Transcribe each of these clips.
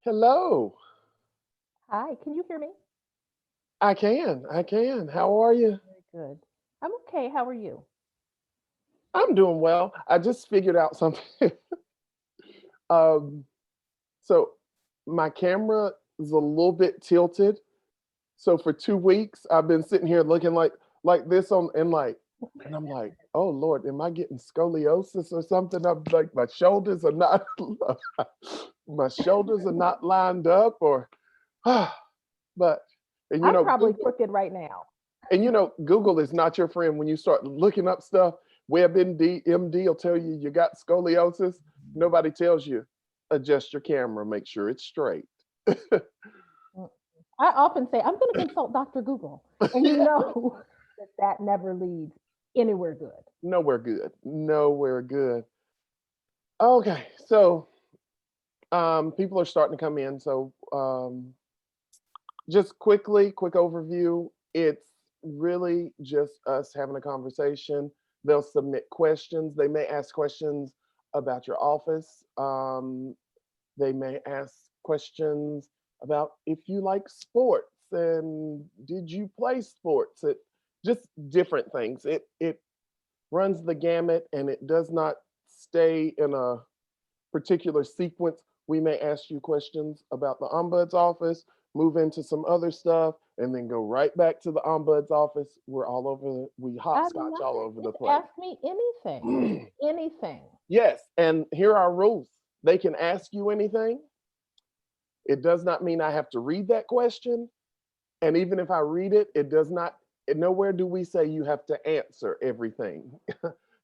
Hello. Hi, can you hear me? I can. How are you? Very good. I'm okay. How are you? I'm doing well. I just figured out something. um, so my camera is a little bit tilted. So for 2 weeks, I've been sitting here looking like this on and I'm like, oh Lord, am I getting scoliosis or something? I'm like my shoulders are not my shoulders are not lined up or but and I'm probably crooked right now. Google is not your friend when you start looking up stuff. WebMD will tell you you got scoliosis. Nobody tells you adjust your camera, make sure it's straight. Mm. I often say, I'm going to consult Dr. Google. And you Yeah, know that never leads anywhere good. nowhere good. Nowhere good. Okay, so people are starting to come in. So just quick overview. It's really just us having a conversation. They'll submit questions. They may ask questions about your office. They may ask questions about if you like sports and did you play sports. It just different things. It runs the gamut and it does not stay in a particular sequence. We may ask you questions about the ombuds office, move into some other stuff, and then go right back to the ombuds office. We're all over, we I hopscotch love all it. over the Just place. ask me anything. Anything. Yes, and here are rules. They can ask you anything. It does not mean I have to read that question. And even if I read it, it does not, nowhere do we say you have to answer everything.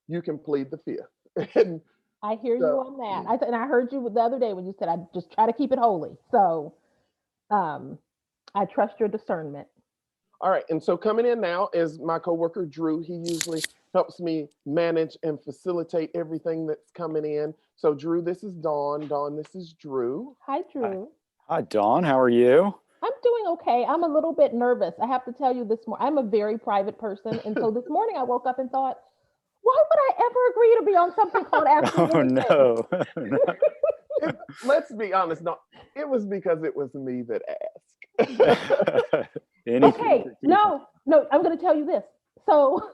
You can plead the fifth. And I hear you so, on that. And I heard you the other day when you said, I just try to keep it holy. So um, I trust your discernment. all right. And so coming in now is my coworker, Drew. He usually helps me manage and facilitate everything that's coming in. So, Drew, this is Dawn. Dawn, this is Drew. Hi, Hi, Drew. Hi, Dawn. How are you? I'm doing okay. I'm a little bit nervous. I have to tell you this morning, I'm a very private person. And so this morning I woke up and thought, why would I ever agree to be on something called Ask Me Oh Anything? no. No. Let's be honest. No, it was because it was me that asked. Anything Okay, for keeping. no, I'm going to tell you this. So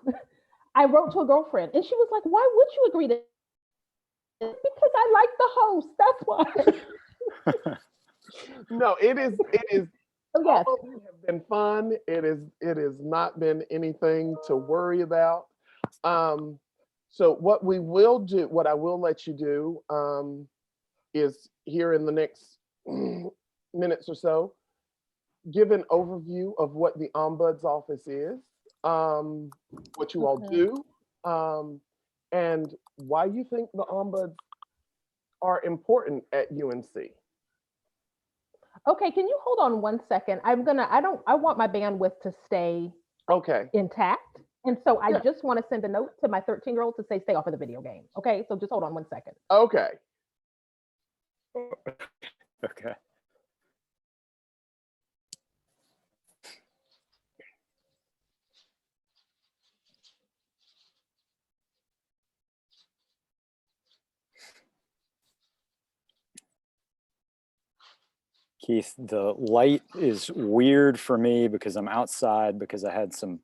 I wrote to a girlfriend and she was like, why would you agree to this? Because I like the host. That's why. No, it is So, all yes. of them have been fun. It has not been anything to worry about. Um, so what I will let you do, is here in the next minutes or so, give an overview of what the ombuds office is, um, what you all Okay. do, um, and why you think the ombuds are important at UNC. Okay, can you hold on one second? I want my bandwidth to stay Okay. intact. And so I Yeah. just want to send a note to my 13-year-old to say, stay off of the video game. Okay, so just hold on one second. Okay. Okay. Keith, the light is weird for me because I'm outside because I had some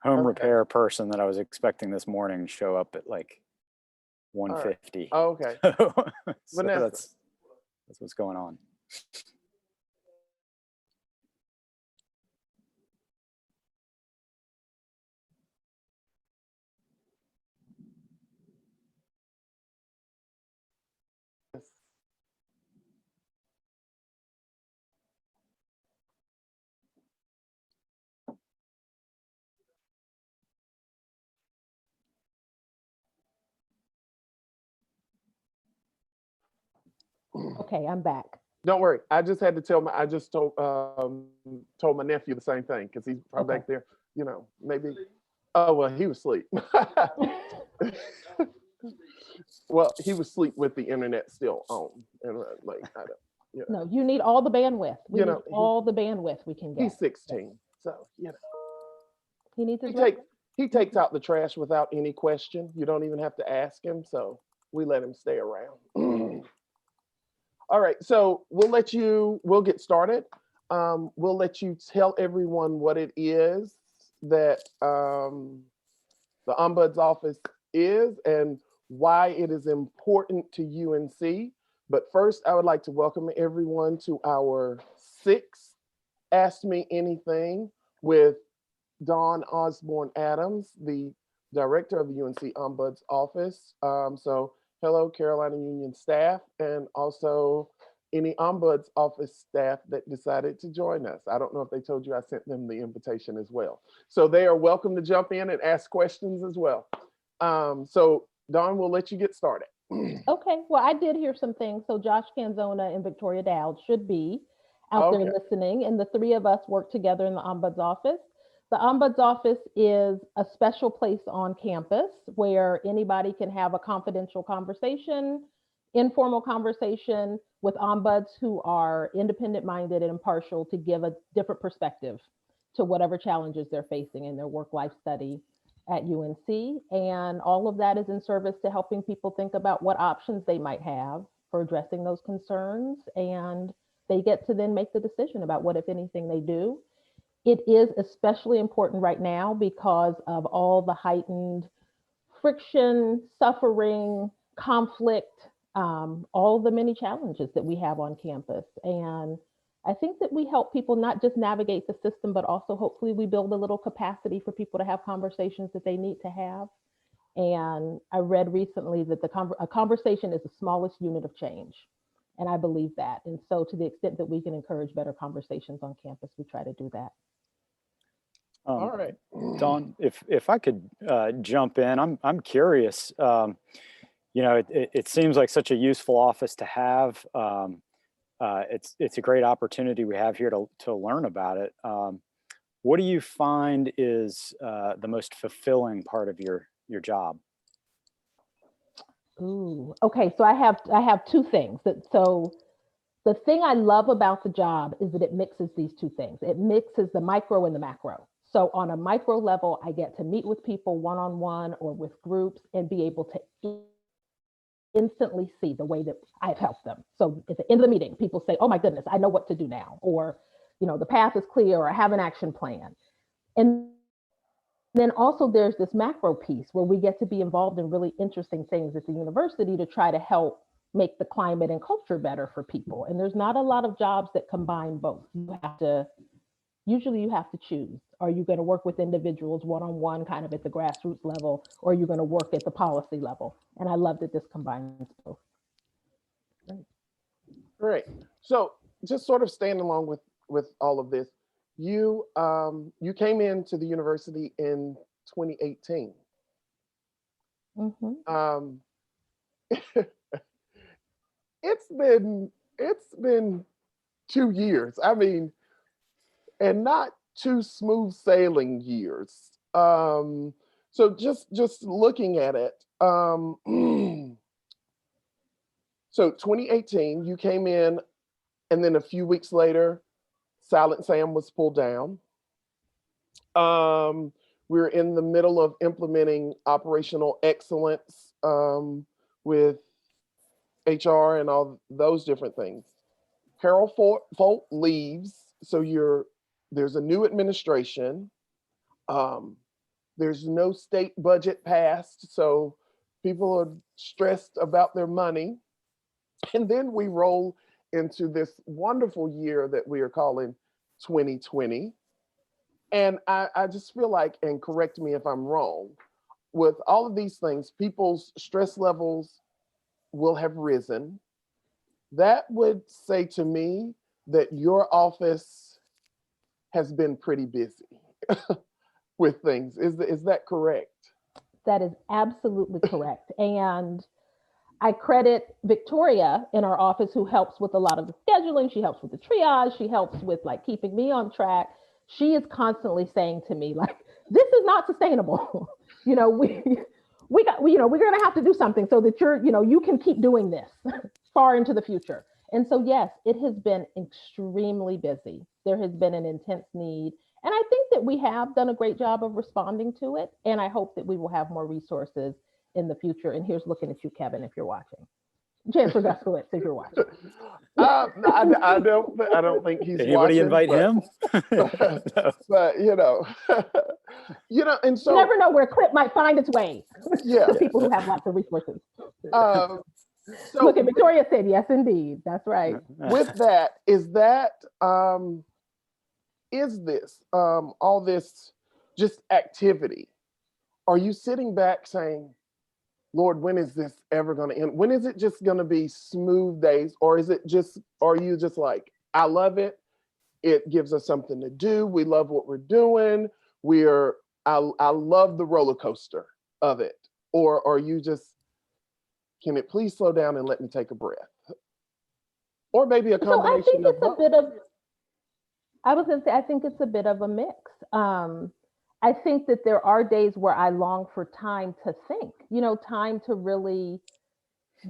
home Okay. repair person that I was expecting this morning show up at like All right. 1:50. Okay. So Vanessa. that's what's going on. Okay, I'm back. Don't worry. I just told my nephew the same thing because he's probably Okay. back there. Maybe. Oh well, he was asleep. Well, he was asleep with the internet still on, and like I don't, No, you need all the bandwidth. We you need know, he, all the bandwidth we can he's get. 16, so He needs he his takes rest. he takes out the trash without any question. You don't even have to ask him, so we let him stay around. All right, so we'll get started. We'll let you tell everyone what it is that the Ombuds office is and why it is important to UNC. But first, I would like to welcome everyone to our sixth Ask Me Anything with Dawn Osborne-Adams, the director of the UNC Ombuds office. So hello, Carolina Union staff, and also any Ombuds office staff that decided to join us. I don't know if they told you I sent them the invitation as well. So they are welcome to jump in and ask questions as well. So Dawn, we'll let you get started. Okay, well, I did hear some things. So Josh Canzona and Victoria Dowd should be out there listening, and the three of us work together in the Ombuds office. The Ombuds office is a special place on campus where anybody can have a confidential conversation, informal conversation with ombuds who are independent-minded and impartial to give a different perspective to whatever challenges they're facing in their work-life study at UNC. And all of that is in service to helping people think about what options they might have for addressing those concerns. And they get to then make the decision about what, if anything, they do. It is especially important right now because of all the heightened friction, suffering, conflict, all the many challenges that we have on campus. And I think that we help people not just navigate the system, but also hopefully we build a little capacity for people to have conversations that they need to have. And I read recently that a conversation is the smallest unit of change. And I believe that. And so to the extent that we can encourage better conversations on campus, we try to do that. All right. Dawn, if I could jump in, I'm curious. You know, it seems like such a useful office to have. It's a great opportunity we have here to learn about it. What do you find is the most fulfilling part of your job? Ooh, okay. So I have two things. So the thing I love about the job is that it mixes these two things. It mixes the micro and the macro. So on a micro level, I get to meet with people one-on-one or with groups and be able to instantly see the way that I've helped them. So at the end of the meeting, people say, oh my goodness, I know what to do now. Or, you know, the path is clear, or I have an action plan. And then also there's this macro piece where we get to be involved in really interesting things at the university to try to help make the climate and culture better for people. And there's not a lot of jobs that combine both. Usually you have to choose. Are you going to work with individuals one-on-one kind of at the grassroots level, or are you going to work at the policy level? And I love that this combines both. Great. So just sort of staying along with all of this, you came into the university in 2018. Mm-hmm. It's been 2 years. I mean, and not two smooth sailing years. So just looking at it, so 2018, you came in, and then a few weeks later, Silent Sam was pulled down. We're in the middle of implementing operational excellence with HR and all those different things. Carol Folt leaves, so there's a new administration. There's no state budget passed, so people are stressed about their money. And then we roll into this wonderful year that we are calling 2020. And I just feel like, and correct me if I'm wrong, with all of these things, people's stress levels will have risen. That would say to me that your office has been pretty busy with things. Is that correct? That is absolutely correct. And I credit Victoria in our office, who helps with a lot of the scheduling. She helps with the triage. She helps with like keeping me on track. She is constantly saying to me, like, this is not sustainable. You know, we're going to have to do something so that you can keep doing this far into the future. And so, yes, it has been extremely busy. There has been an intense need. And I think that we have done a great job of responding to it. And I hope that we will have more resources in the future. And here's looking at you, Kevin, if you're watching. Chancellor Guskowitz, if you're watching. I don't think he's Anybody watching, invite him? No. but and You so never know where a clip might find its way yeah. to people who have lots of resources. So Look, and Victoria said, yes, indeed. That's right. with that, is this all this just activity? Are you sitting back saying, Lord, when is this ever going to end? When is it just going to be smooth days? Or are you just like, I love it. It gives us something to do. We love what we're doing. I love the roller coaster of it. Or are you just, can it please slow down and let me take a breath? Or maybe a combination I think it's of both. I was going to say, I think it's a bit of a mix. I think that there are days where I long for time to think, time to really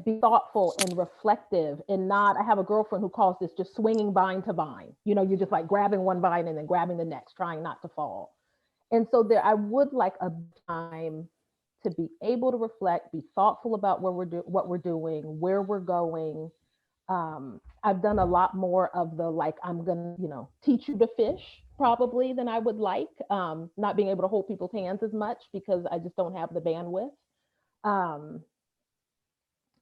be thoughtful and reflective and not, I have a girlfriend who calls this just swinging vine to vine. You're just like grabbing one vine and then grabbing the next, trying not to fall. And so I would like a time to be able to reflect, be thoughtful about what we're doing, where we're going. I've done a lot more of the, like, I'm going to, teach you to fish probably than I would like. Not being able to hold people's hands as much because I just don't have the bandwidth.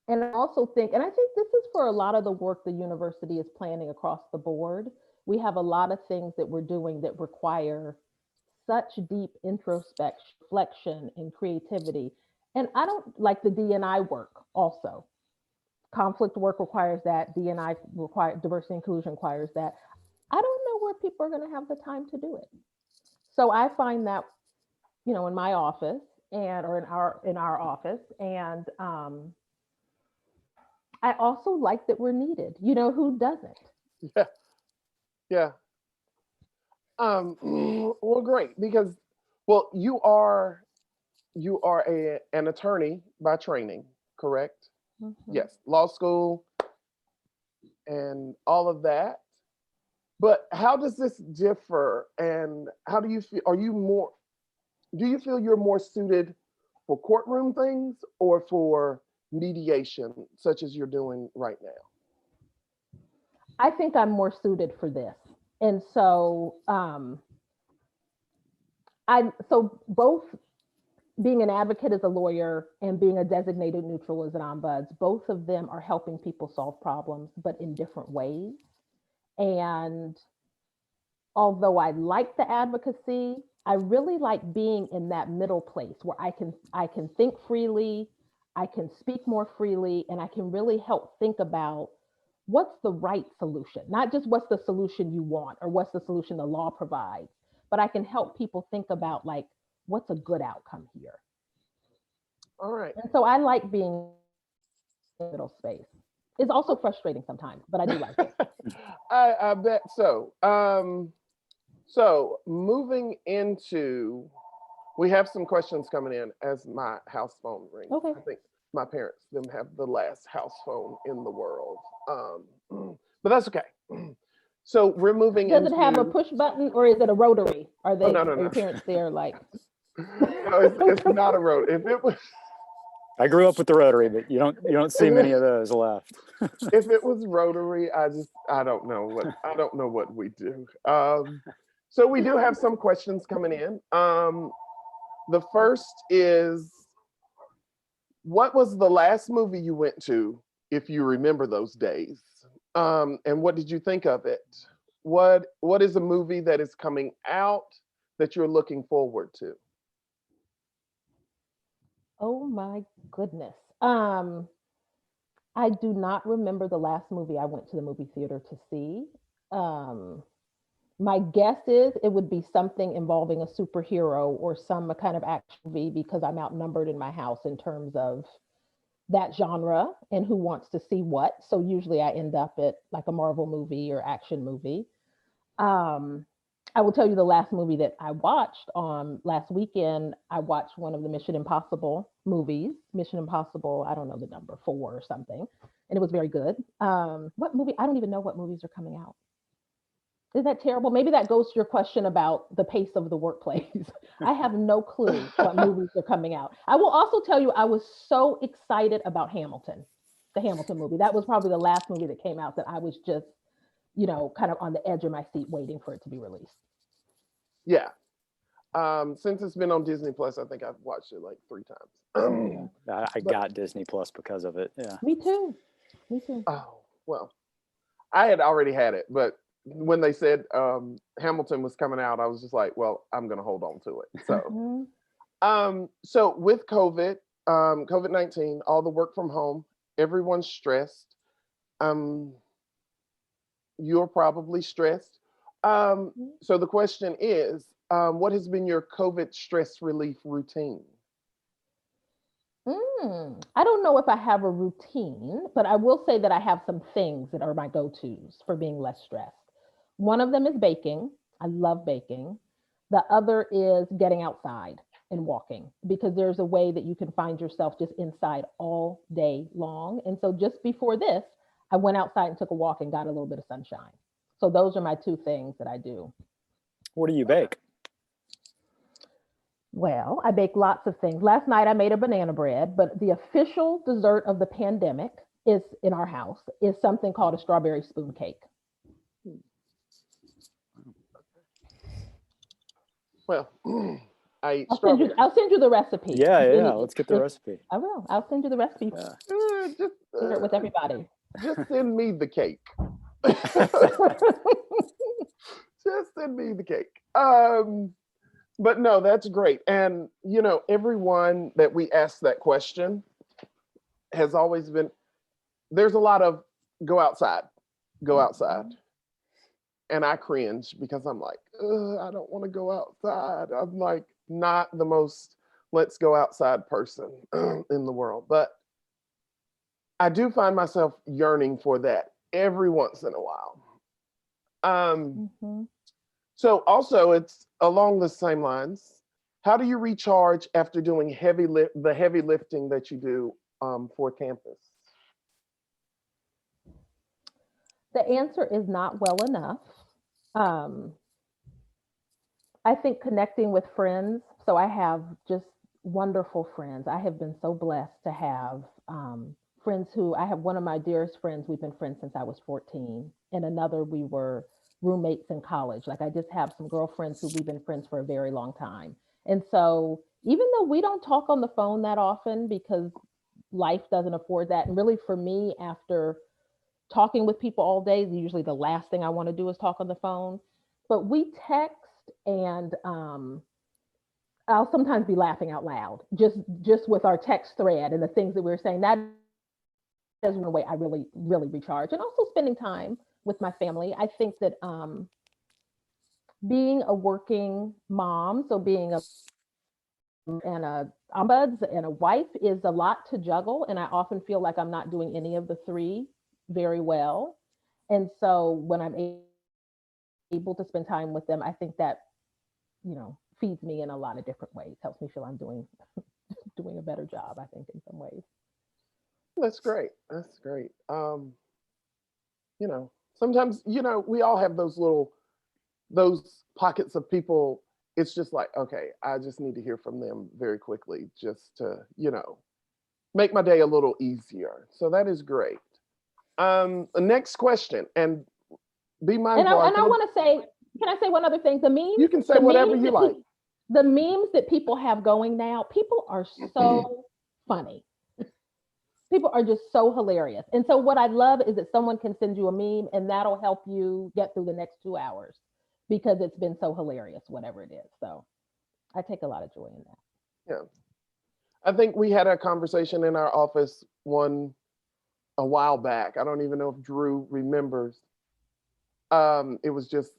And I also think, and I think this is for a lot of the work the university is planning across the board. We have a lot of things that we're doing that require such deep introspection, reflection, and creativity. And I don't like the D&I work also. Conflict work requires that. D&I diversity inclusion requires that. I don't know where people are going to have the time to do it. So I find that, in my office or in our office, and I also like that we're needed. Who doesn't? Yeah. Well, great, because you are an attorney by training, correct? Mm-hmm. Yes, law school and all of that. But how does this differ, and how do you feel? Do you feel you're more suited for courtroom things or for mediation, such as you're doing right now? I think I'm more suited for this. And so so both being an advocate as a lawyer and being a designated neutral as an ombuds, both of them are helping people solve problems, but in different ways. And although I like the advocacy, I really like being in that middle place where I can think freely, I can speak more freely, and I can really help think about what's the right solution, not just what's the solution you want or what's the solution the law provides, but I can help people think about, like, what's a good outcome here. All right. And so I like being in the middle space. It's also frustrating sometimes, but I do like it. I bet so. So moving into, we have some questions coming in as my house phone rings. Okay. I think my parents, them have the last house phone in the world. But that's okay. So we're moving into. Does it have a push button or is it a rotary? Are they, no. Are your parents there like? No, it's not a rotary. If it was. I grew up with the rotary, but you don't see many of those left. If it was rotary, I don't know what we do. So we do have some questions coming in. The first is, what was the last movie you went to, if you remember those days? And what did you think of it? What is a movie that is coming out that you're looking forward to? Oh my goodness. I do not remember the last movie I went to the movie theater to see. My guess is it would be something involving a superhero or some kind of action movie, because I'm outnumbered in my house in terms of that genre and who wants to see what. So usually I end up at like a Marvel movie or action movie. I will tell you the last movie that I watched last weekend. I watched one of the Mission Impossible movies, Mission Impossible, I don't know the number, 4 or something. And it was very good. What movie? I don't even know what movies are coming out. Is that terrible? Maybe that goes to your question about the pace of the workplace. I have no clue what movies are coming out. I will also tell you, I was so excited about Hamilton. the Hamilton movie. That was probably the last movie that came out that I was just, kind of on the edge of my seat waiting for it to be released. Yeah. Since it's been on Disney Plus, I think I've watched it like 3 times. I got Disney Plus because of it. Yeah. Me too. Oh, well, I had already had it, but when they said Hamilton was coming out, I was just like, well, I'm going to hold on to it. So, so with COVID-19, all the work from home, everyone's stressed. You're probably stressed. So the question is, what has been your COVID stress relief routine? I don't know if I have a routine, but I will say that I have some things that are my go-tos for being less stressed. One of them is baking. I love baking. The other is getting outside and walking, because there's a way that you can find yourself just inside all day long. And so just before this, I went outside and took a walk and got a little bit of sunshine. So those are my 2 things that I do. What do you bake? Well, I bake lots of things. Last night I made a banana bread, but the official dessert of the pandemic is in our house is something called a strawberry spoon cake. Well, I'll send you the recipe. Yeah. Let's get the recipe. I will. I'll send you the recipe. Share it with everybody. Just send me the cake. Just send me the cake. But no, that's great. And, everyone that we ask that question has always been, there's a lot of go outside. And I cringe because I'm like, I don't want to go outside. I'm like not the most let's go outside person in the world. But I do find myself yearning for that every once in a while. So also it's along the same lines. How do you recharge after doing the heavy lifting that you do for campus? The answer is not well enough. I think connecting with friends. So I have just wonderful friends. I have been so blessed to have friends I have one of my dearest friends, we've been friends since I was 14, and another, we were roommates in college. Like I just have some girlfriends who we've been friends for a very long time. And so even though we don't talk on the phone that often because life doesn't afford that, and really for me, after talking with people all day, usually the last thing I want to do is talk on the phone. But we text, and I'll sometimes be laughing out loud just with our text thread and the things that we were saying. That is one way I really, really recharge. And also spending time with my family. I think that being a working mom, so being a ombuds and a wife is a lot to juggle. And I often feel like I'm not doing any of the 3 very well. And so when I'm able to spend time with them, I think that, feeds me in a lot of different ways, helps me feel I'm doing a better job, I think, in some ways. That's great. Sometimes, we all have those pockets of people. It's just like, okay, I just need to hear from them very quickly just to, make my day a little easier. So that is great. Next question, and be mindful. And I want to say, can I say one other thing? The memes. You can say whatever you like. The memes that people have going now, people are so funny. People are just so hilarious. And so what I love is that someone can send you a meme and that'll help you get through the next 2 hours because it's been so hilarious, whatever it is. So I take a lot of joy in that. Yeah. I think we had a conversation in our office a while back. I don't even know if Drew remembers. It was just,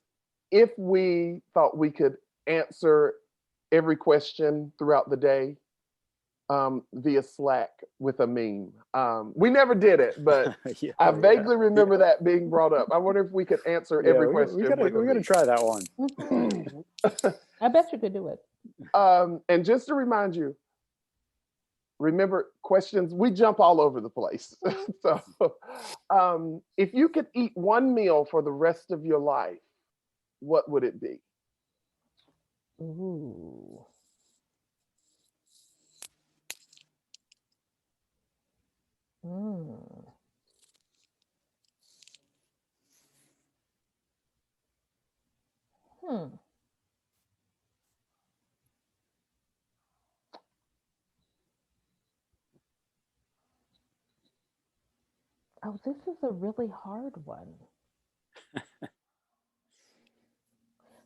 if we thought we could answer every question throughout the day via Slack with a meme. We never did it, but I vaguely remember that being brought up. I wonder if we could answer every question. We gotta try that one. I bet you could do it. And just to remind you, remember questions, we jump all over the place. So if you could eat one meal for the rest of your life, what would it be? Ooh. Oh, this is a really hard one.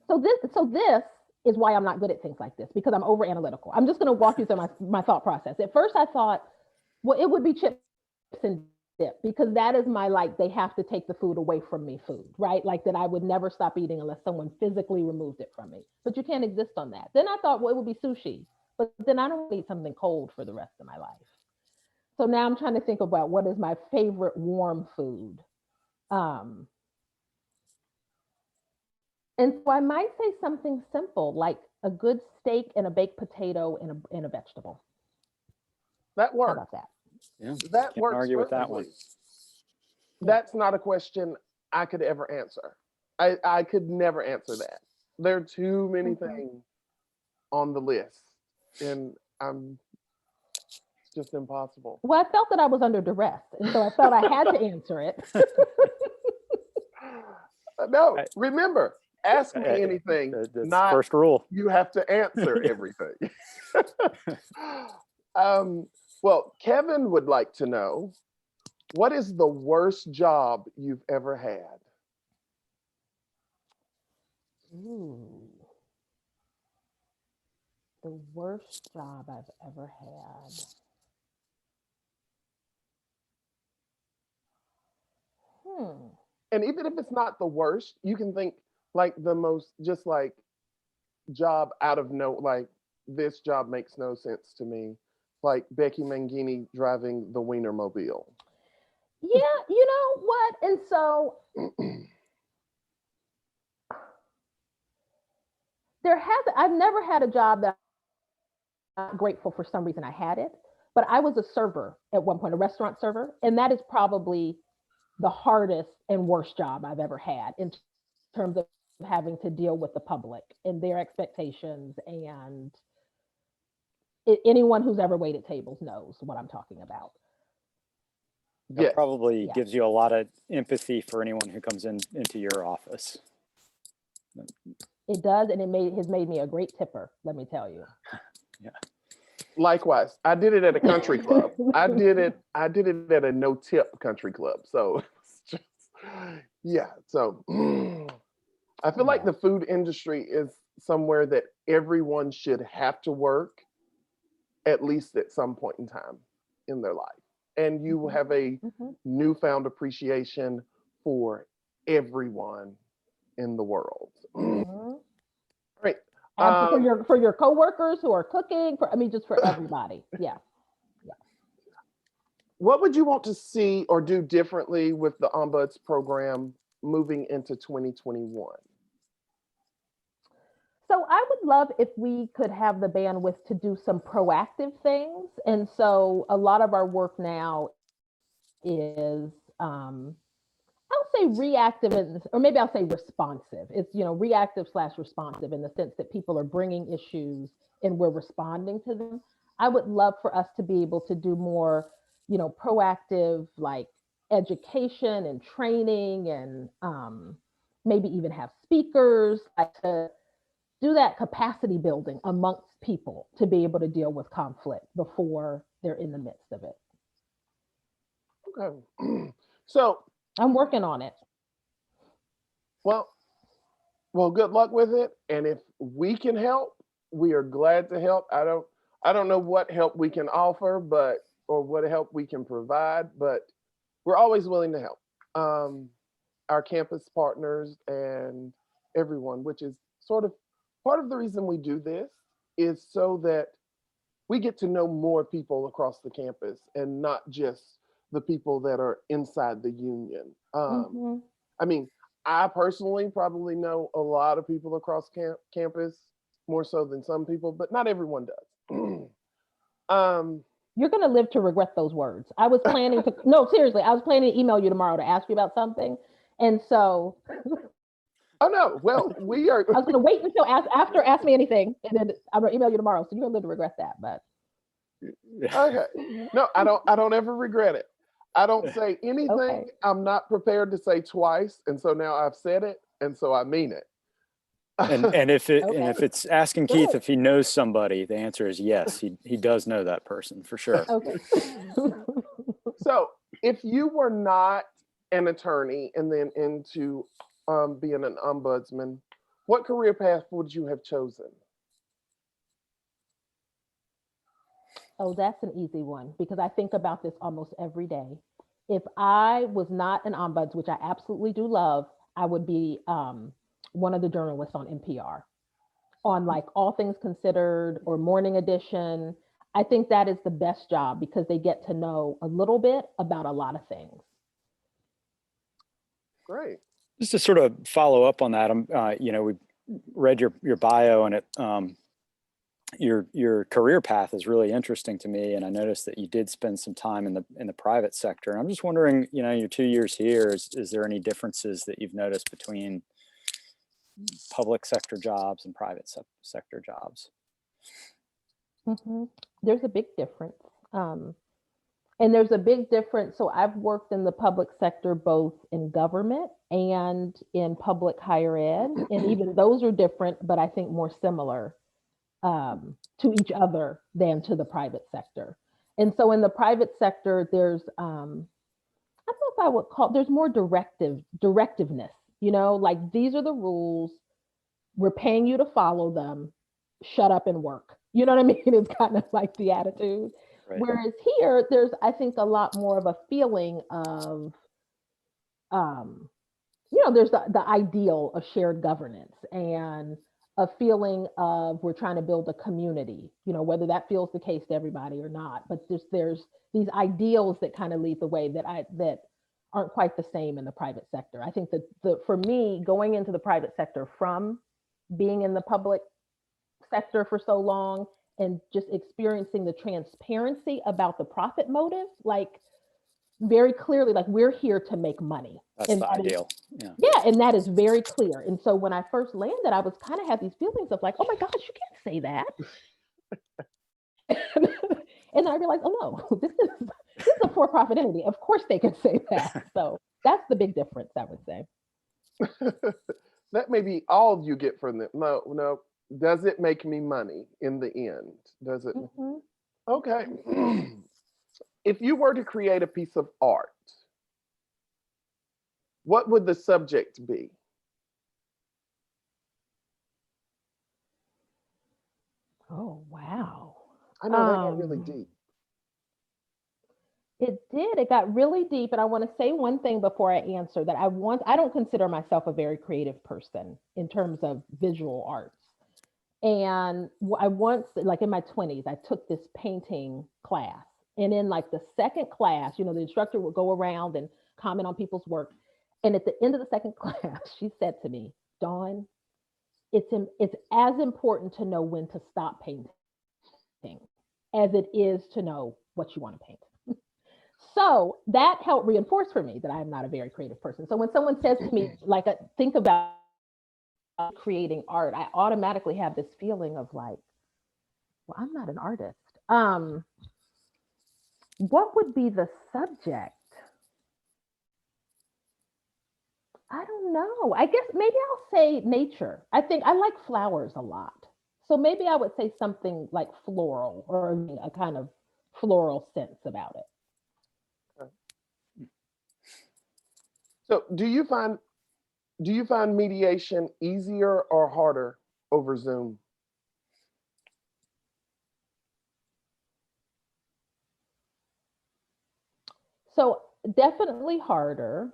So this is why I'm not good at things like this, because I'm over analytical. I'm just going to walk you through my thought process. At first I thought, well, it would be chips and dip, because that is my, like, they have to take the food away from me food, right? Like that I would never stop eating unless someone physically removed it from me. But you can't exist on that. Then I thought, well, it would be sushi, but then I don't eat something cold for the rest of my life. So now I'm trying to think about what is my favorite warm food. Um, and so I might say something simple like a good steak and a baked potato and a vegetable. That How works. about that? Yeah, That can't works argue with that one. perfectly. That's not a question I could ever answer. I could never answer that. There are too many things on the list, and it's just impossible. Well, I felt that I was under duress, and so I felt I had to answer it. No, I- remember, ask me I- anything, That's not first rule. you have to answer everything. Well, Kevin would like to know, what is the worst job you've ever had? Ooh, the worst job I've ever had. And even if it's not the worst, you can think like the most just like job out of no, like this job makes no sense to me. Like Becky Mangini driving the Wienermobile. Yeah, you know what? And so I've never had a job that I'm grateful for some reason I had it, but I was a server at one point, a restaurant server, and that is probably the hardest and worst job I've ever had in terms of having to deal with the public and their expectations. And anyone who's ever waited tables knows what I'm talking about. That Yes. probably Yeah. gives you a lot of empathy for anyone who comes into your office. It does, and has made me a great tipper, let me tell you. Yeah. Likewise, I did it at a country club. I did it at a no tip country club. So it's just, yeah. So I feel like Yeah. the food industry is somewhere that everyone should have to work at least at some point in time in their life. And you Mhm. have a Mhm. newfound appreciation for everyone in the world. Mhm. Great. For your coworkers who are cooking, just for everybody. Yeah. What would you want to see or do differently with the Ombuds program moving into 2021? So I would love if we could have the bandwidth to do some proactive things. And so a lot of our work now is, I'll say reactive, or maybe I'll say responsive. It's, reactive / responsive in the sense that people are bringing issues and we're responding to them. I would love for us to be able to do more, proactive, like education and training, and maybe even have speakers, like to do that capacity building amongst people to be able to deal with conflict before they're in the midst of it. Okay. So, I'm working on it. well, good luck with it. And if we can help, we are glad to help. I don't know what help we can offer, or what help we can provide, but we're always willing to help. Our campus partners and everyone, which is sort of part of the reason we do this, is so that we get to know more people across the campus and not just the people that are inside the union. Mhm. I mean, I personally probably know a lot of people across campus, more so than some people, but not everyone does. You're going to live to regret those words. I was planning to, no, seriously, I was planning to email you tomorrow to ask you about something. And so Oh no, well, we are. I was going to wait until after Ask Me Anything, and then I'm going to email you tomorrow. So you're going to live to regret that. But Okay. No, I don't ever regret it. I don't say anything okay. I'm not prepared to say twice. And so now I've said it. And so I mean it. And if Okay. it's asking Good. Keith if he knows somebody, the answer is yes. He does know that person for sure. Okay. So If you were not an attorney and then into being an ombudsman, what career path would you have chosen? Oh, that's an easy one because I think about this almost every day. If I was not an ombuds, which I absolutely do love, I would be one of the journalists on NPR on like All Things Considered or Morning Edition. I think that is the best job because they get to know a little bit about a lot of things. Great. Just to sort of follow up on that, we read your bio, and your career path is really interesting to me. And I noticed that you did spend some time in the private sector. And I'm just wondering, your 2 years here, is there any differences that you've noticed between public sector jobs and private sector jobs? Mhm. There's a big difference. And there's a big difference. So I've worked in the public sector, both in government and in public higher ed. And even those are different, but I think more similar to each other than to the private sector. And so in the private sector, there's, I don't know if I would call, there's more directiveness, like these are the rules, we're paying you to follow them, shut up and work. You know what I mean? It's kind of like the attitude. Right. Whereas here, there's, I think, a lot more of a feeling of, there's the ideal of shared governance and a feeling of we're trying to build a community, whether that feels the case to everybody or not. But there's these ideals that kind of lead the way that aren't quite the same in the private sector. I think that for me, going into the private sector from being in the public sector for so long and just experiencing the transparency about the profit motive, like very clearly, like we're here to make money. That's the ideal. Yeah, and that is very clear. And so when I first landed, I was kind of had these feelings of like, oh my gosh, you can't say that. And I realized, oh no, this is a for-profit entity. Of course they can say that. So that's the big difference, I would say. That may be all you get from them. No. Does it make me money in the end? Does it? Mm-hmm. Okay. If you were to create a piece of art, what would the subject be? Oh, wow. I know that got really deep. It did. It got really deep. And I want to say one thing before I answer that I don't consider myself a very creative person in terms of visual arts. And I once, like in my 20s, I took this painting class. And in like the second class, the instructor would go around and comment on people's work. And at the end of the second class, she said to me, Dawn, it's as important to know when to stop painting as it is to know what you want to paint. So that helped reinforce for me that I'm not a very creative person. So when someone says to me, like, think about creating art, I automatically have this feeling of like, well, I'm not an artist. What would be the subject? I don't know. I guess maybe I'll say nature. I think I like flowers a lot. So maybe I would say something like floral or a kind of floral sense about it. So do you find mediation easier or harder over Zoom? So definitely harder,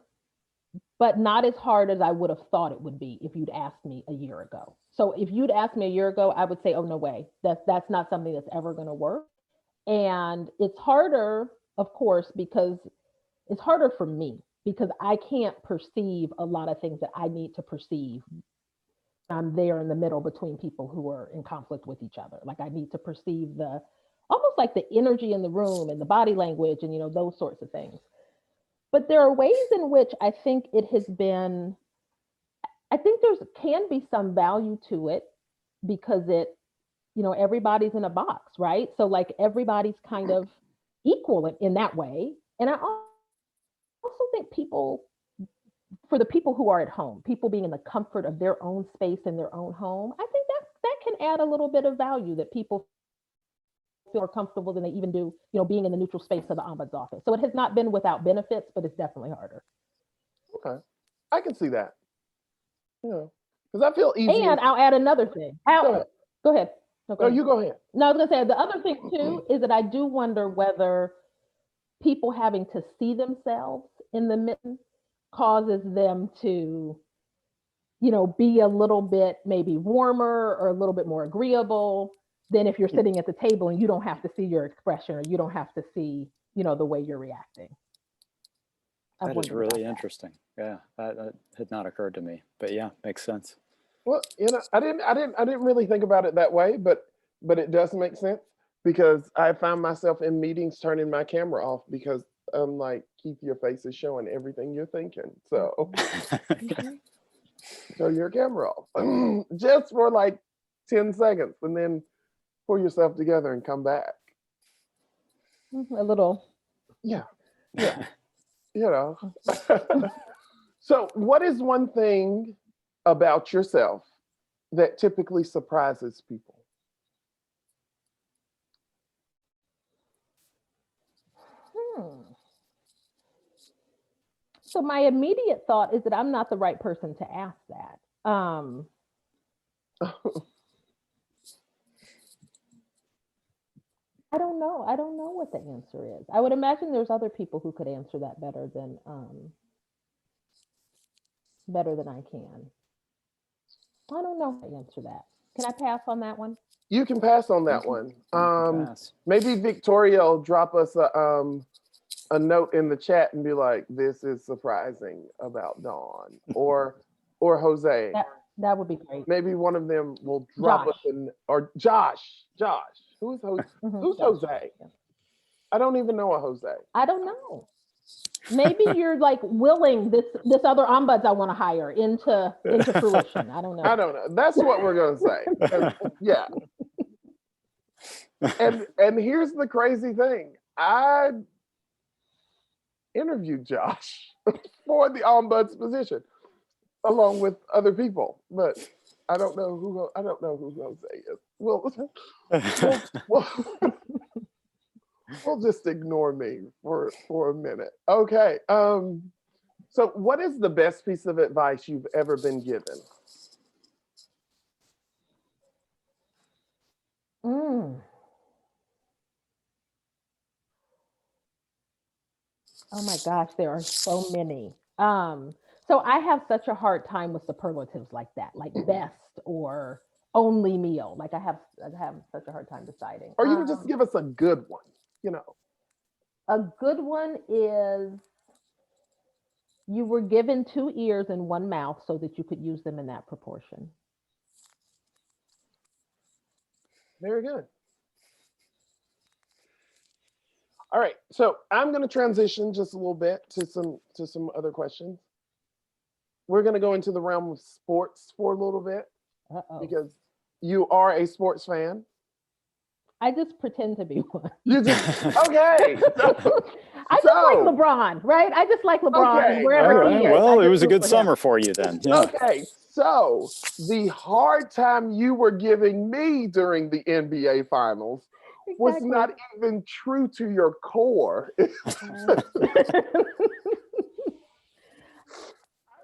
but not as hard as I would have thought it would be if you'd asked me a year ago. So if you'd asked me a year ago, I would say, oh, no way, that's not something that's ever going to work. And it's harder, of course, because it's harder for me because I can't perceive a lot of things that I need to perceive. I'm there in the middle between people who are in conflict with each other. Like I need to perceive almost like the energy in the room and the body language and, those sorts of things. But there are ways in which I think it has been, I think can be some value to it because everybody's in a box, right? So like everybody's kind of equal in that way. And I also think for the people who are at home, people being in the comfort of their own space in their own home, I think that can add a little bit of value that people feel more comfortable than they even do, being in the neutral space of the ombuds office. So it has not been without benefits, but it's definitely harder. Okay. I can see that. Because I feel easy. And I'll add another thing. Go ahead. No, you go ahead. No, I was going to say the other thing too is that I do wonder whether people having to see themselves in the mitten causes them to, be a little bit maybe warmer or a little bit more agreeable than if you're sitting at the table and you don't have to see your expression or you don't have to see, the way you're reacting. That is really interesting. Yeah, that had not occurred to me, but yeah, makes sense. Well, I didn't really think about it that way, but it does make sense because I found myself in meetings turning my camera off because I'm like, keep your face is showing everything you're thinking. So turn your camera off just for like 10 seconds and then pull yourself together and come back. A little. Yeah. So what is one thing about yourself that typically surprises people? So my immediate thought is that I'm not the right person to ask that. I don't know. I don't know what the answer is. I would imagine there's other people who could answer that better than I can. I don't know how to answer that. Can I pass on that one? You can pass on that one. Maybe Victoria will drop us a note in the chat and be like, "This is surprising about Dawn," or Jose. That would be great. Maybe one of them will drop us or Josh. Who's Jose? Who's Jose? I don't even know a Jose. I don't know. Maybe you're like willing this other ombuds I want to hire into fruition. I don't know. I don't know. That's what we're gonna say. Yeah. And here's the crazy thing. I interviewed Josh for the ombuds position along with other people, but I don't know who Jose is. We'll just ignore me for a minute. Okay. So what is the best piece of advice you've ever been given? Oh my gosh, there are so many. So I have such a hard time with superlatives like that, like best or only meal. Like I have such a hard time deciding. Or you can just give us a good one, A good one is you were given 2 ears and 1 mouth so that you could use them in that proportion. Very good. All right, so I'm going to transition just a little bit to some other questions. We're going to go into the realm of sports for a little bit because you are a sports fan. I just pretend to be one. You just okay. I just like LeBron, right? I just like LeBron. Okay. Wherever he is, well, it was a good summer for you then. Yeah. Okay, so the hard time you were giving me during the NBA Finals was not even true to your core.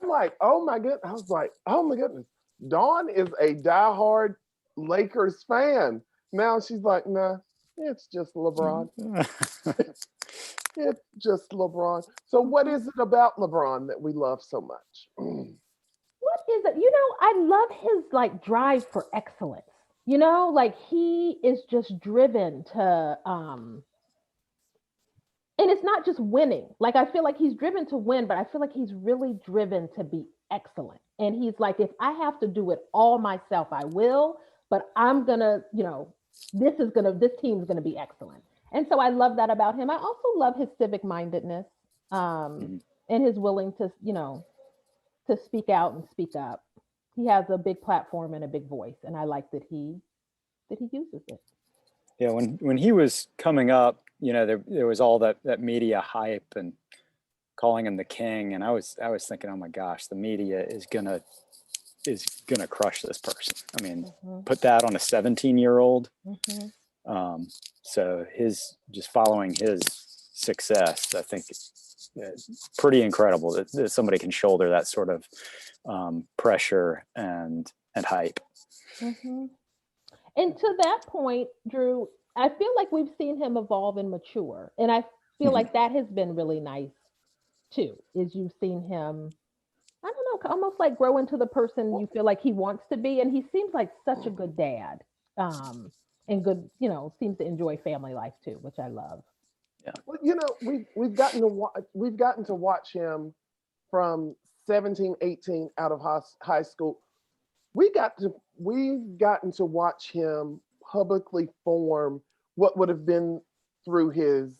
I'm like, oh my goodness. I was like, oh my goodness. Dawn is a diehard Lakers fan. Now she's like, nah, it's just LeBron. It's just LeBron. So what is it about LeBron that we love so much? What is it? I love his drive for excellence. He is just driven to and it's not just winning. I feel like he's driven to win, but I feel like he's really driven to be excellent. And he's like, if I have to do it all myself, I will, but I'm gonna, this team's gonna be excellent. And so I love that about him. I also love his civic mindedness and his willing to, to speak out and speak up. He has a big platform and a big voice, and I like that he uses it. Yeah, when he was coming up, there was all that media hype and calling him the king, and I was thinking, oh my gosh, the media is gonna crush this person. I mean, put that on a 17-year-old. So just following his success, I think it's pretty incredible that somebody can shoulder that sort of pressure and hype. Mm-hmm. And to that point, Drew, I feel like we've seen him evolve and mature. And I feel Mhm. like that has been really nice too, is you've seen him, I don't know, almost like grow into the person you feel like he wants to be. And he seems like such a good dad. And good, seems to enjoy family life too, which I love. Well, we've gotten to watch him from 17, 18 out of high school. We've gotten to watch him publicly form what would have been through his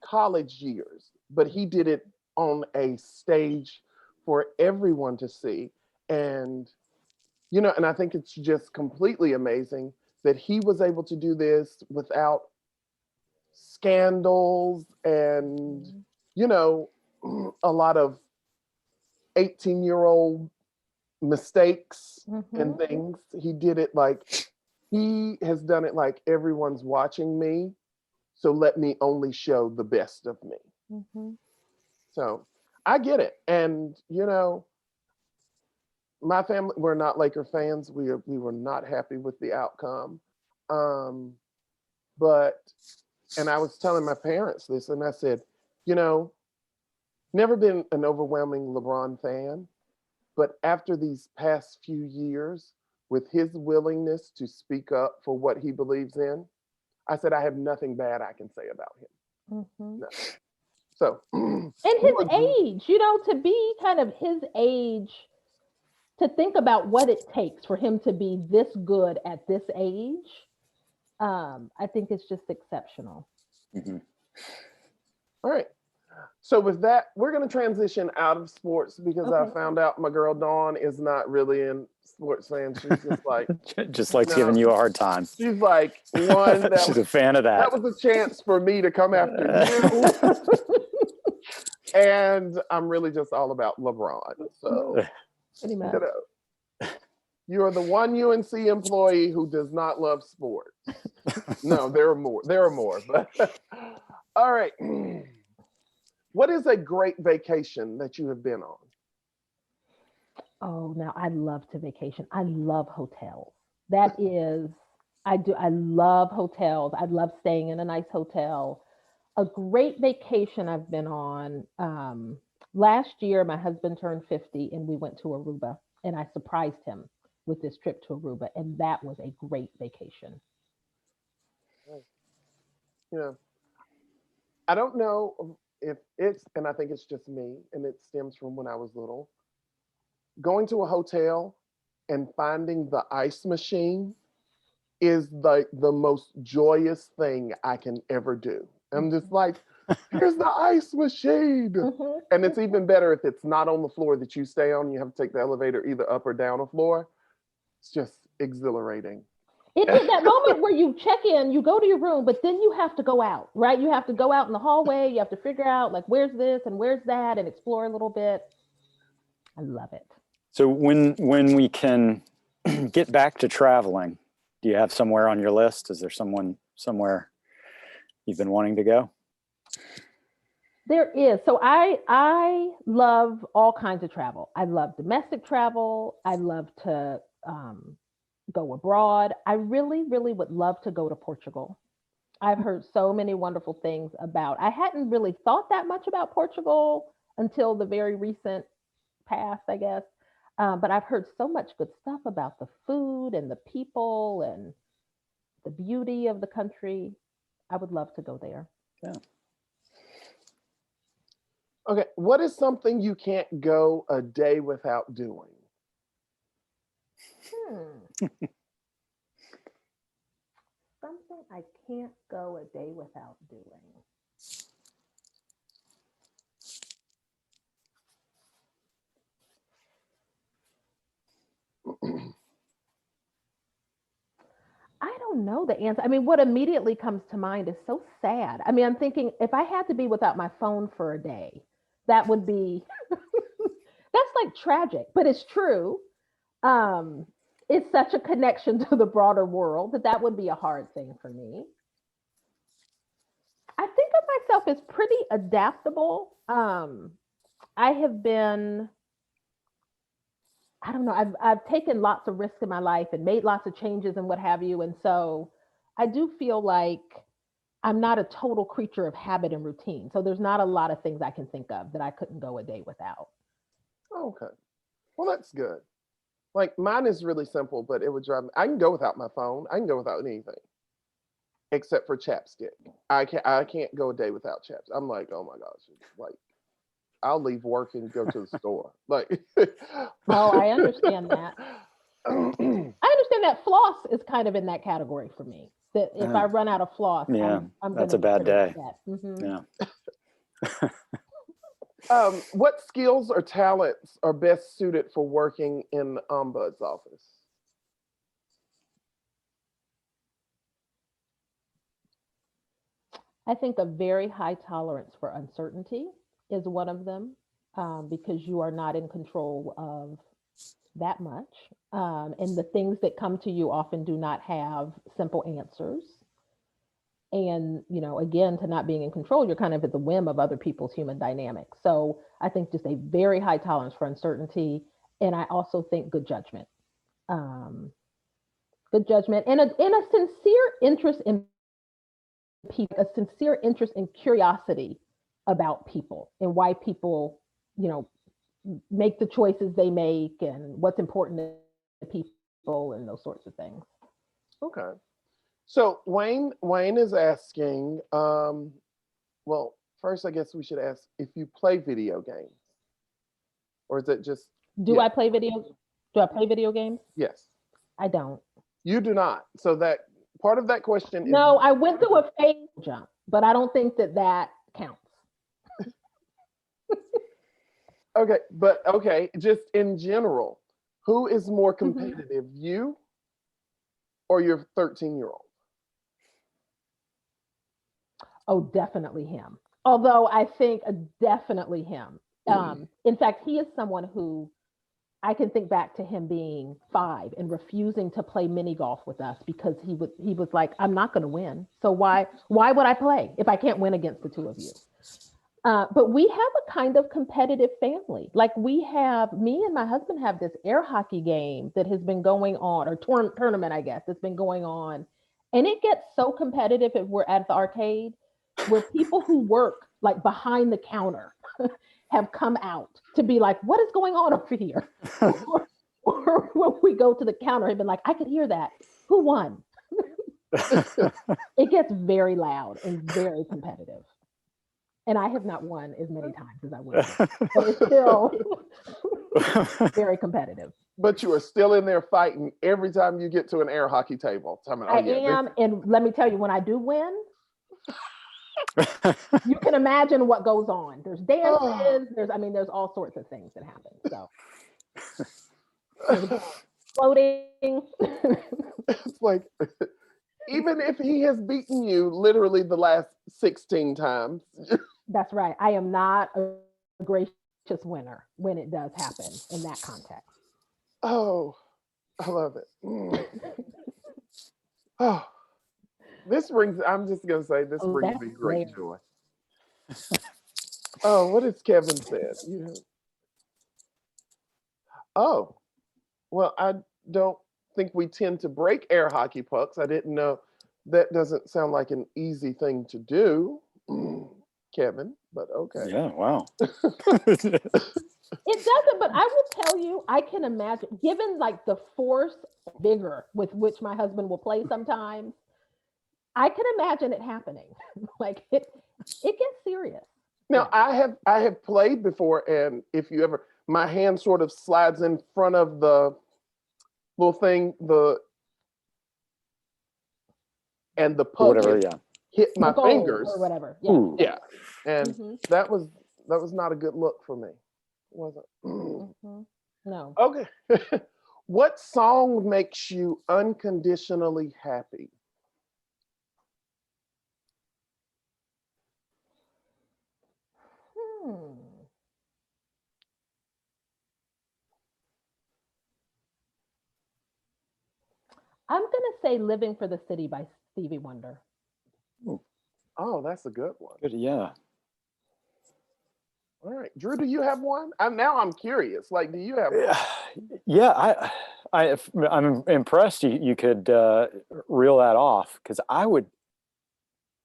college years, but he did it on a stage for everyone to see. And and I think it's just completely amazing that he was able to do this without scandals and a lot of 18-year-old mistakes and things. He did it like he has done it like everyone's watching me, so let me only show the best of me. So I get it. And my family, we're not Laker fans. We were not happy with the outcome. But and I was telling my parents this, and I said, never been an overwhelming LeBron fan, but after these past few years, with his willingness to speak up for what he believes in, I said, I have nothing bad I can say about him. No. So, and his age, to be kind of his age, to think about what it takes for him to be this good at this age, I think it's just exceptional. All right. So with that, we're going to transition out of sports because I found out my girl Dawn is not really in sports fan. She's just like just likes giving you a hard time. She's like she's a fan of that. That was a chance for me to come after you. And I'm really just all about LeBron. So you are the one UNC employee who does not love sports. No, there are more. But all right. What is a great vacation that you have been on? Oh, now I love to vacation. I love hotels. I love hotels. I love staying in a nice hotel. A great vacation I've been on. Last year, my husband turned 50 and we went to Aruba, and I surprised him with this trip to Aruba. And that was a great vacation. I don't know if it's, and I think it's just me, and it stems from when I was little, going to a hotel and finding the ice machine is like the most joyous thing I can ever do. I'm just like, here's the ice machine. And it's even better if it's not on the floor that you stay on. You have to take the elevator either up or down a floor. It's just exhilarating. It is that moment where you check in, you go to your room, but then you have to go out, right? You have to go out in the hallway. You have to figure out like, where's this and where's that, and explore a little bit. I love it. So when we can get back to traveling, do you have somewhere on your list? Is there somewhere you've been wanting to go? There is. So I love all kinds of travel. I love domestic travel. I love to go abroad. I really, really would love to go to Portugal. I've heard so many wonderful things about. I hadn't really thought that much about Portugal until the very recent past, I guess. But I've heard so much good stuff about the food and the people and the beauty of the country. I would love to go there. Yeah. Okay, what is something you can't go a day without doing? Something I can't go a day without doing. I don't know the answer. I mean, what immediately comes to mind is so sad. I mean, I'm thinking if I had to be without my phone for a day, that would be, that's like tragic, but it's true. it's such a connection to the broader world that would be a hard thing for me. I think of myself as pretty adaptable. I have been, I don't know, I've taken lots of risks in my life and made lots of changes and what have you. And so I do feel like I'm not a total creature of habit and routine. So there's not a lot of things I can think of that I couldn't go a day without. Okay. Well, that's good. Like mine is really simple, but it would drive me. I can go without my phone. I can go without anything except for chapstick. I can't go a day without chapstick. I'm like, oh my gosh, like I'll leave work and go to the store. Like Oh, I understand that. I understand that floss is kind of in that category for me. That if I run out of floss, Yeah, I'm that's a gonna bad day. Mm-hmm. Yeah. What skills or talents are best suited for working in the ombuds office? I think a very high tolerance for uncertainty is one of them, because you are not in control of that much. And the things that come to you often do not have simple answers. And, again, to not being in control, you're kind of at the whim of other people's human dynamics. So I think just a very high tolerance for uncertainty. And I also think good judgment. Good judgment and a sincere interest in people, a sincere interest and curiosity about people and why people, make the choices they make and what's important to people and those sorts of things. Okay. So Wayne is asking, well, first I guess we should ask if you play video games. Or is it just Do I play video games? Yes. I don't. You do not. So that part of that question is No, I went through a phase jump, but I don't think that counts. okay, but okay, just in general, who is more competitive, you or your 13-year-old? Oh, definitely him. Although I think definitely him. In fact, he is someone who I can think back to him being 5 and refusing to play mini golf with us because he was like, I'm not going to win. So why would I play if I can't win against the two of you? But we have a kind of competitive family. Like me and my husband have this air hockey game that has been going on, or tournament, I guess, that's been going on. And it gets so competitive if we're at the arcade where people who work like behind the counter have come out to be like, what is going on over here? or when we go to the counter, have been like, I could hear that. Who won? It gets very loud and very competitive. And I have not won as many times as I would have, but it's still very competitive. But you are still in there fighting every time you get to an air hockey table. I am, and let me tell you, when I do win, you can imagine what goes on. There's dances, there's all sorts of things that happen. So floating. It's like, even if he has beaten you literally the last 16 times. That's right. I am not a gracious winner when it does happen in that context. Oh, I love it. Oh, I'm just going to say, this brings me great joy. Oh, what has Kevin said? Oh, well, I don't think we tend to break air hockey pucks. I didn't know. That doesn't sound like an easy thing to do, Kevin, but okay. Yeah, wow. It doesn't, but I will tell you, I can imagine, given like the force, vigor with which my husband will play sometimes, I can imagine it happening. Like it gets serious. Now, yeah. I have played before, and if you ever, my hand sort of slides in front of the little thing, and the puck hit my fingers or whatever. Yeah. Ooh. Yeah. And that was not a good look for me. Was it? No. Okay. What song makes you unconditionally happy? I'm gonna say "Living for the City" by Stevie Wonder. Oh, that's a good one. Good, yeah. All right, Drew, do you have one? Now I'm curious. Like, do you have one? Yeah, I'm impressed you could reel that off, because I would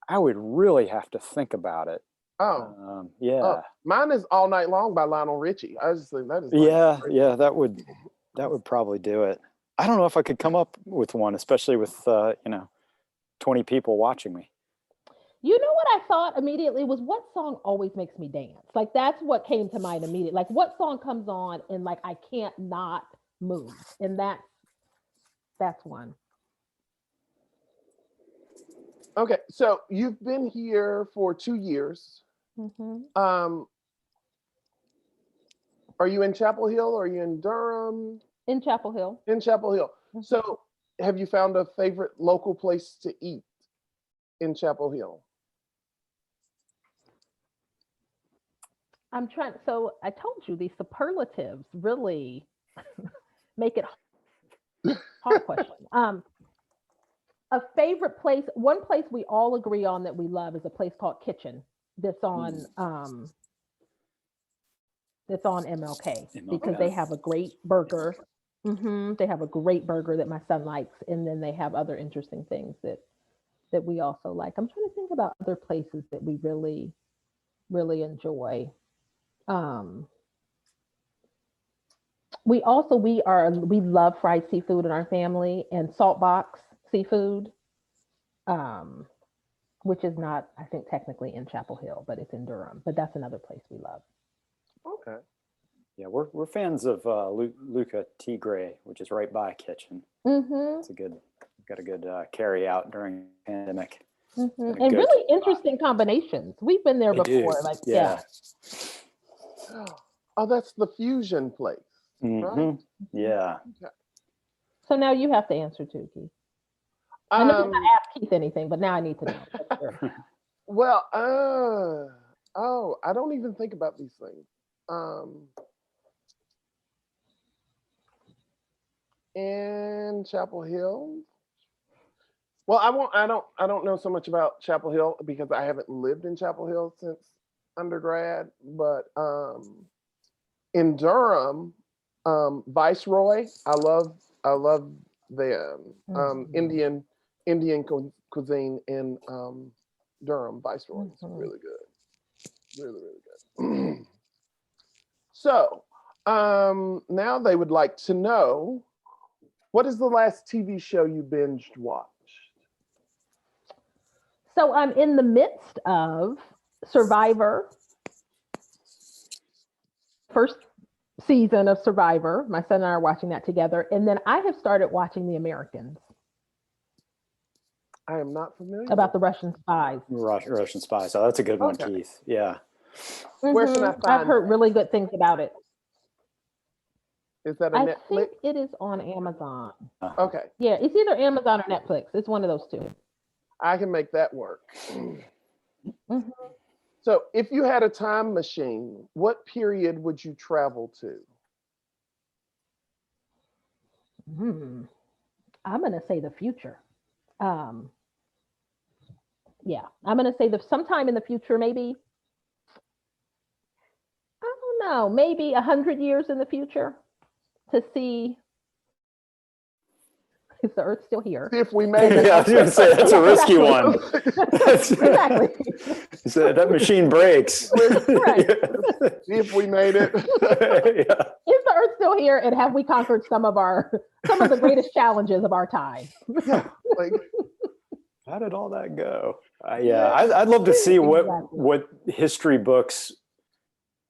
really have to think about it. Oh, Yeah. mine is "All Night Long" by Lionel Richie. I just think that is like Yeah, that would probably do it. I don't know if I could come up with one, especially with 20 people watching me. You know what I thought immediately was, what song always makes me dance? Like, that's what came to mind immediately. Like, what song comes on and like I can't not move? And that's one. Okay, so you've been here for 2 years. Mm-hmm. Are you in Chapel Hill? Or are you in Durham? In Chapel Hill. In Chapel Hill. Mm-hmm. So have you found a favorite local place to eat in Chapel Hill? So I told you these superlatives really make it hard question. A favorite place, one place we all agree on that we love is a place called Kitchen that's on MLK, because they have a great burger. They have a great burger that my son likes, and then they have other interesting things that we also like. I'm trying to think about other places that we really, really enjoy. We love fried seafood in our family, and Saltbox seafood, which is not, I think, technically in Chapel Hill, but it's in Durham. But that's another place we love. Okay. Yeah, we're fans of Luca Tigre, which is right by Kitchen. Mm-hmm. Got a good carry out during the pandemic. Mm-hmm. And really interesting combinations. We've been there before. Like, yeah. Oh, that's the fusion place. Right? Yeah. Okay. So now you have to answer too, Keith. I know you're not asked Keith anything, but now I need to know. Well, I don't even think about these things. In Chapel Hill. Well, I don't know so much about Chapel Hill because I haven't lived in Chapel Hill since undergrad, but in Durham, Viceroy, I love the Indian cuisine in Durham. Viceroy is really good, really good. So now they would like to know, what is the last TV show you binged watched? So I'm in the midst of Survivor. First season of Survivor. My son and I are watching that together. And then I have started watching The Americans. I am not familiar. About the Russian spies. Russian spies. Oh, that's a good one, Keith. Yeah. Where should I find I've heard really good things about it. Is that a Netflix? I think it is on Amazon. Okay. Yeah, it's either Amazon or Netflix. It's one of those two. I can make that work. So if you had a time machine, what period would you travel to? I'm going to say the future. Yeah, I'm going to say sometime in the future, maybe, I don't know, maybe 100 years in the future, to see is the Earth still here. See if we made it. Yeah, I was going to say, that's a risky one. Exactly. So that machine breaks. Right. See if we made it. Is the Earth still here, and have we conquered some of the greatest challenges of our time? Yeah, like, how did all that go? I'd love to see what history books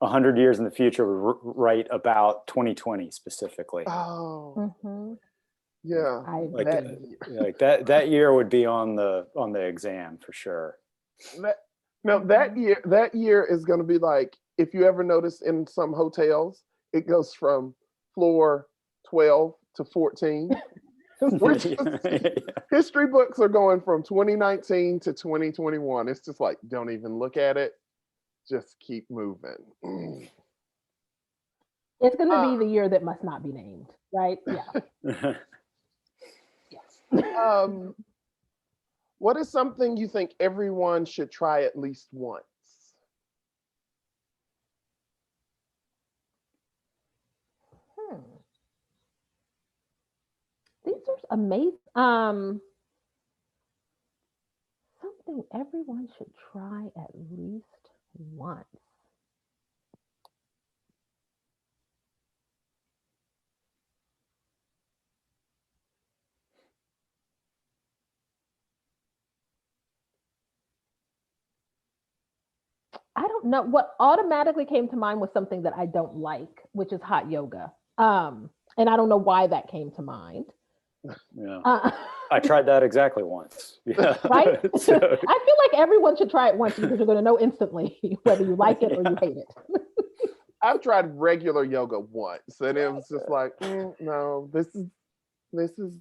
100 years in the future would write about 2020 specifically. Oh. Yeah, that year would be on the exam for sure. That year is going to be like, if you ever notice in some hotels, it goes from floor 12 to 14. History books are going from 2019 to 2021. It's just like, don't even look at it. Just keep moving. It's going to be the year that must not be named, right? Yeah. Um, what is something you think everyone should try at least once? These are amazing. Something everyone should try at least once. I don't know. What automatically came to mind was something that I don't like, which is hot yoga. And I don't know why that came to mind. Yeah. Uh, I tried that exactly once. Yeah. right? So, I feel like everyone should try it once because you're going to know instantly whether you like it or you hate it. I've tried regular yoga once, and it was just like, no, this is.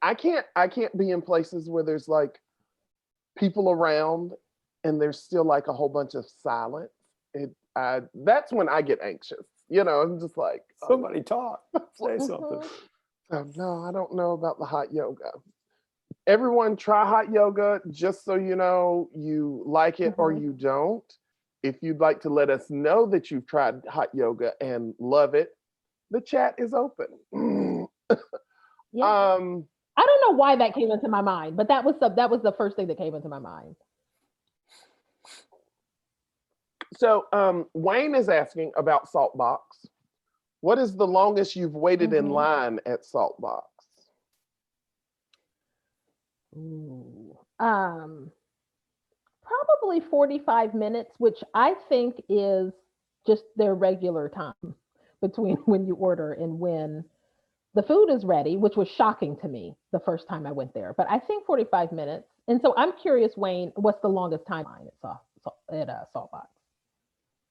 I can't be in places where there's like people around, and there's still like a whole bunch of silence. That's when I get anxious. I'm just like, somebody talk, say something. So, no, I don't know about the hot yoga. Everyone try hot yoga just so you know you like it or you don't. If you'd like to let us know that you've tried hot yoga and love it, the chat is open. Yeah. I don't know why that came into my mind, but that was the first thing that came into my mind. So Wayne is asking about Saltbox. What is the longest you've waited in line at Saltbox? Ooh. Probably 45 minutes, which I think is just their regular time between when you order and when the food is ready, which was shocking to me the first time I went there. But I think 45 minutes. And so I'm curious, Wayne, what's the longest time at Saltbox?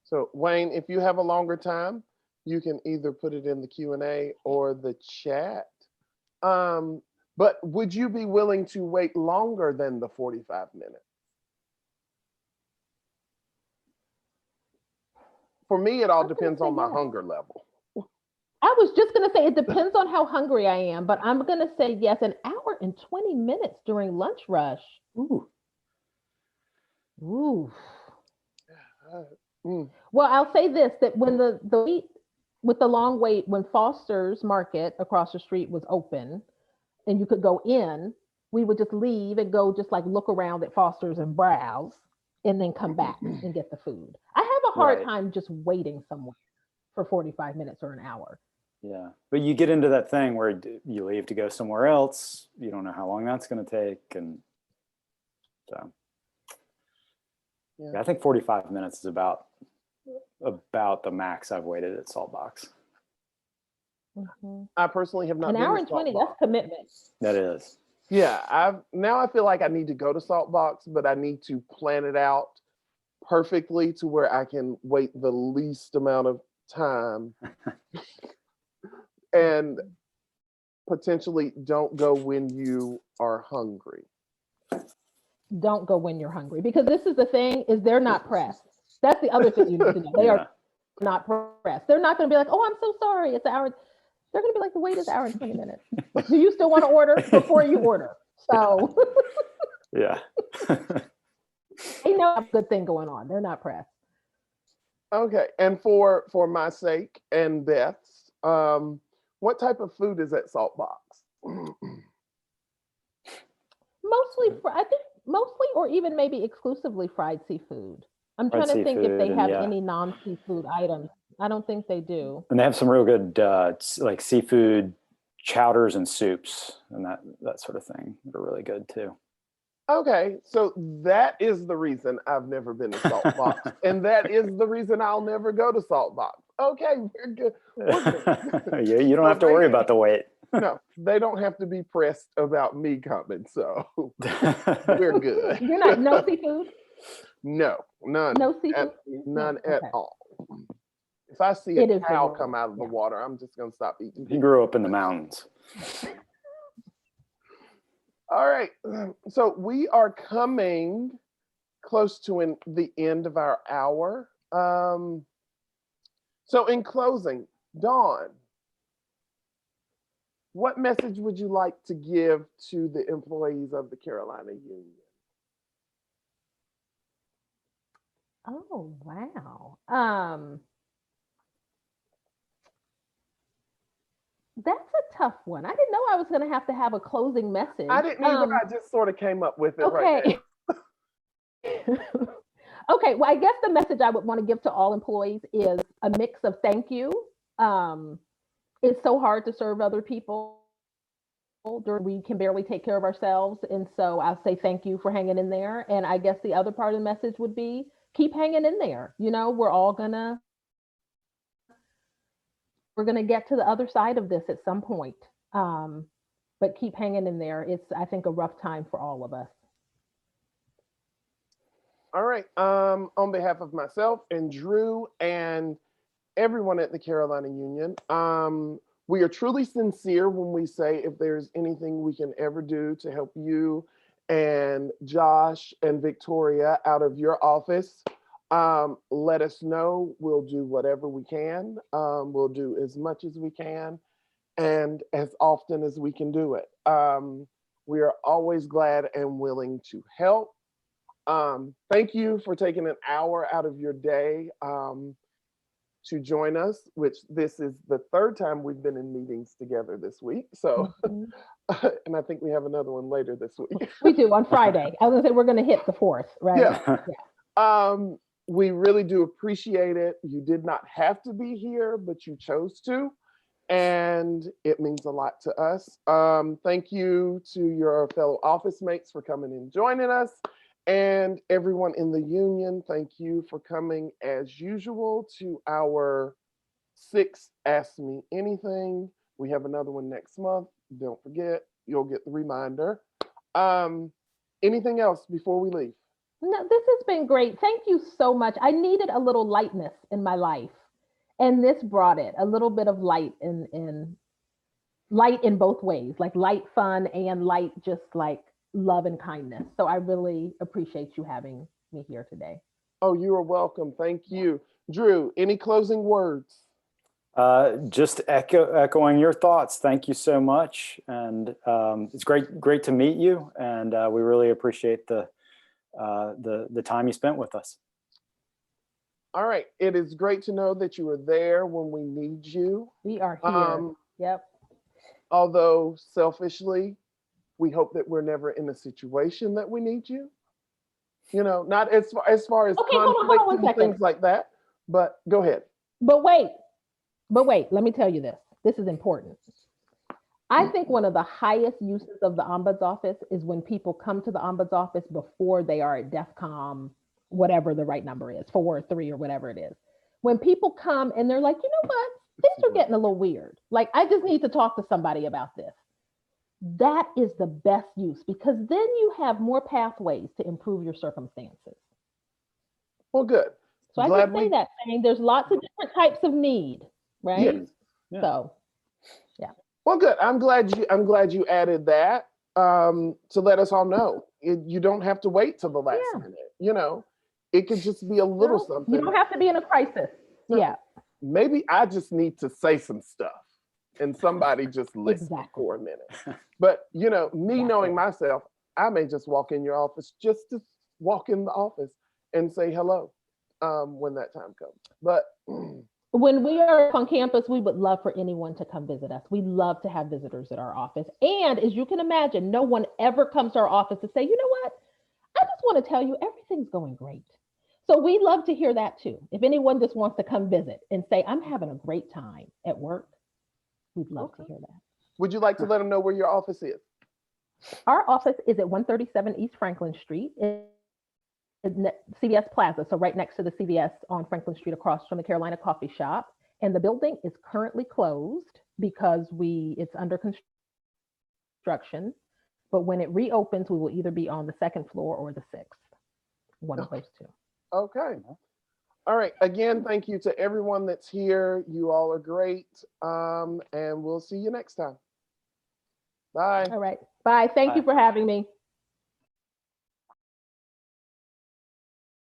So Wayne, if you have a longer time, you can either put it in the Q&A or the chat. But would you be willing to wait longer than the 45 minutes? For me, it all depends on my hunger level. I was just going to say, it depends on how hungry I am, but I'm going to say yes, an hour and 20 minutes during lunch rush. Ooh. Ooh. Well, I'll say this, that when the wait, with the long wait, when Foster's Market across the street was open and you could go in, we would just leave and go just like look around at Foster's and browse and then come back and get the food. I have a hard time just waiting somewhere for 45 minutes or an hour. Yeah, but you get into that thing where you leave to go somewhere else. You don't know how long that's going to take. And so, yeah, I think 45 minutes is about the max I've waited at Saltbox. I personally have not been an hour and 20. That's commitment. That is. Yeah, I feel like I need to go to Saltbox, but I need to plan it out perfectly to where I can wait the least amount of time and potentially don't go when you are hungry. Don't go when you're hungry, because this is the thing, is they're not pressed. That's the other thing you need to know. They are not pressed. They're not going to be like, oh, I'm so sorry, it's an hour. They're going to be like, the wait is an hour and 20 minutes. Do you still want to order? Before you order. So yeah. They know a good thing going on. They're not pressed. Okay, and for my sake and Beth's, what type of food is at Saltbox? I think mostly or even maybe exclusively fried seafood. I'm trying to think if they have any non-seafood items. I don't think they do. And they have some real good like seafood chowders and soups and that sort of thing that are really good too. Okay, so that is the reason I've never been to Saltbox, and that is the reason I'll never go to Saltbox. Okay, we're good. Yeah, you don't have to worry about the wait. No, they don't have to be pressed about me coming, so we're good. You're not no seafood? No, none. No seafood? None at all. If I see a cow come out of the water, I'm just gonna stop eating. He grew up in the mountains. All right, so we are coming close to the end of our hour. So in closing, Dawn, what message would you like to give to the employees of the Carolina Union? Oh, wow. That's a tough one. I didn't know I was going to have a closing message. I didn't either. I just sort of came up with it right Okay. Okay, well, I guess the message I would want to give to all employees is a mix of thank you. It's so hard to serve other people. We can barely take care of ourselves. And so I'll say thank you for hanging in there. And I guess the other part of the message would be keep hanging in there. You know, we're gonna get to the other side of this at some point. But keep hanging in there. It's, I think, a rough time for all of us. All right. On behalf of myself and Drew and everyone at the Carolina Union, we are truly sincere when we say if there's anything we can ever do to help you and Josh and Victoria out of your office, let us know. We'll do whatever we can. We'll do as much as we can and as often as we can do it. We are always glad and willing to help. Thank you for taking an hour out of your day to join us, which this is the third time we've been in meetings together this week. So, and I think we have another one later this week. We do on Friday. I was gonna say we're gonna hit the 4th, right? Yeah. We really do appreciate it. You did not have to be here, but you chose to. And it means a lot to us. Thank you to your fellow office mates for coming and joining us. And everyone in the union, thank you for coming as usual to our 6th Ask Me Anything. We have another one next month. Don't forget, you'll get the reminder. Anything else before we leave? No, this has been great. Thank you so much. I needed a little lightness in my life. And this brought it, a little bit of light in light in both ways, like light fun and light just like love and kindness. So I really appreciate you having me here today. Oh, you are welcome. Thank you. Drew, any closing words? Just echoing your thoughts. Thank you so much. And it's great to meet you. And we really appreciate the time you spent with us. All right. It is great to know that you are there when we need you. We are here. Yep. Although selfishly, we hope that we're never in a situation that we need you. You know, not as far as okay, conflict hold on and things like that. But go ahead. But wait, let me tell you this. This is important. I think one of the highest uses of the ombuds office is when people come to the ombuds office before they are at DEFCON, whatever the right number is, 4 or 3 or whatever it is. When people come and they're like, you know what, things are getting a little weird. Like, I just need to talk to somebody about this. That is the best use, because then you have more pathways to improve your circumstances. Well, good. So I just say that. I mean, there's lots of different types of need, right? Yes. Yeah. So, yeah. Well, good. I'm glad you added that to let us all know. You don't have to wait till the last minute. You know, it could just be a little something. You don't have to be in a crisis. No. Yeah. Maybe I just need to say some stuff and somebody just listen for a minute. But, you know, me knowing myself, I may just walk in your office just to walk in the office and say hello when that time comes. But when we are on campus, we would love for anyone to come visit us. We love to have visitors at our office. And as you can imagine, no one ever comes to our office to say, you know what, I just want to tell you everything's going great. So we love to hear that too. If anyone just wants to come visit and say, I'm having a great time at work, we'd love to hear that. Would you like to let them know where your office is? Our office is at 137 East Franklin Street in CVS Plaza. So right next to the CVS on Franklin Street, across from the Carolina Coffee Shop. And the building is currently closed because it's under construction. But when it reopens, we will either be on the 2nd floor or the 6th. One of those two. Okay. All right. Again, thank you to everyone that's here. You all are great. And we'll see you next time. Bye. All right. Bye. Thank you for having me.